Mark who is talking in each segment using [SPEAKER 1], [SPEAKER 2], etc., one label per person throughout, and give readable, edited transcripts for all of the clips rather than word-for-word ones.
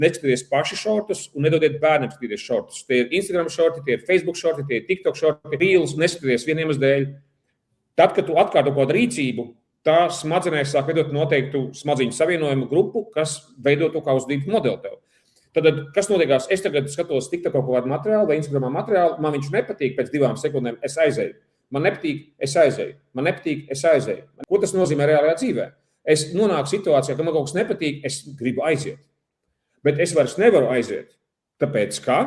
[SPEAKER 1] neskatieties paši šortus un nedodiet bērniem skatīties šortus. Tie ir Instagram šorti, tie ir Facebook šorti, tie ir TikTok šorti, Reels, neskatieties vieniem uz dēļ. Tad, kad tu atkārto kaut kādu rīcību, tā smadzenēs sāk veidot noteiktu smadziņu savienojumu grupu, kas veido to kā uzvedības modeli tev. Tad, kas notiekās? Es tagad skatos TikTok kaut kādu materiālu vai Instagramā materiālu, man viņš nepatīk, pēc 2 sekundēm es aizēju. Man nepatīk, es aizēju. Man nepatīk, es aizēju. Ko tas nozīmē reālajā dzīvē? Es nonāku situācijā, ka man kaut kas nepatīk, es gribu aiziet. Bet es vairs nevaru aiziet. Tāpēc, ka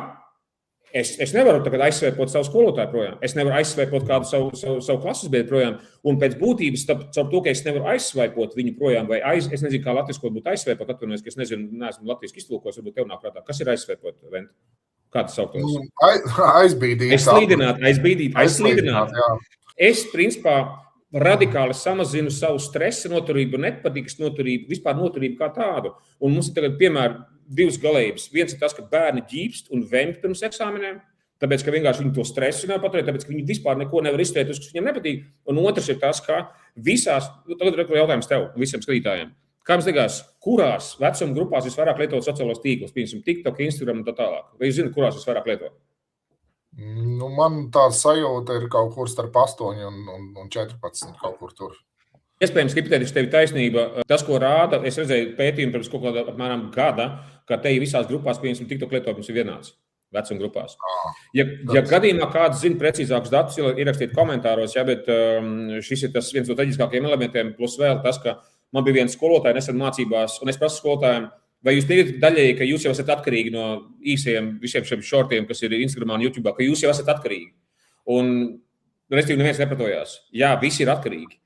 [SPEAKER 1] es nevaru tagad aizsvēpot savu skolotāju projām. Es nevaru aizsvēpot kādu savu klases biedru projām. Un pēc būtības, caur to, ka es nevaru aizsvēpot viņu projām, vai es nezinu, kā latviskot būtu aizsvēpot, atvainojos, ka es nezinu, neesmu latviski iztulkos, varbūt tev nāk prātā. Kas ir aizsvēpot, Vent? Kā tas sauktos?
[SPEAKER 2] Aizbīdīt.
[SPEAKER 1] Aizslīdināt. Es, principā, radikāli samazinu savu stresa noturību, nepatīkas noturību, vispār noturību kā tādu. Un mums ir tagad, piemēram, 2 galējības. Viens ir tas, ka bērni ģīpst un vemj pirms eksāmeniem, tāpēc, ka vienkārši viņi to stresu nevar paturēt, tāpēc, ka viņi vispār neko nevar izturēt, kas viņiem nepatīk. Un otrs ir tas, ka visās, tagad ir jautājums tev, visiem skatītājiem. Kā jums liekas, kurās vecuma grupās visvairāk lietot sociālos tīklus, piemēram, TikTok, Instagram un tā tālāk? Vai jūs zināt, kurās visvairāk lietot?
[SPEAKER 2] Man tā sajūta ir kaut kur starp 8 un 14 kaut kur tur.
[SPEAKER 1] Iespējams, hipotētiski tev taisnība. Tas, ko rāda, es redzēju pētījumu pirms kaut kādā apmēram gada, ka te visās grupās, piemēram, TikTok lietojums ir vienāds vecuma grupās. Ja gadījumā kāds zina precīzākus datus, ierakstiet komentāros, bet šis ir tas viens no traģiskākajiem elementiem, plus vēl tas, ka man bija viens skolotāji nesen mācībās, un es prasu skolotājiem, vai jūs teicat daļēji, ka jūs jau esat atkarīgi no īsiem visiem šiem šortiem, kas ir Instagramā un YouTube, ka jūs jau esat atkarīgi. Un, restīvi, neviens nepratojās. Jā, visi ir atkarīgi.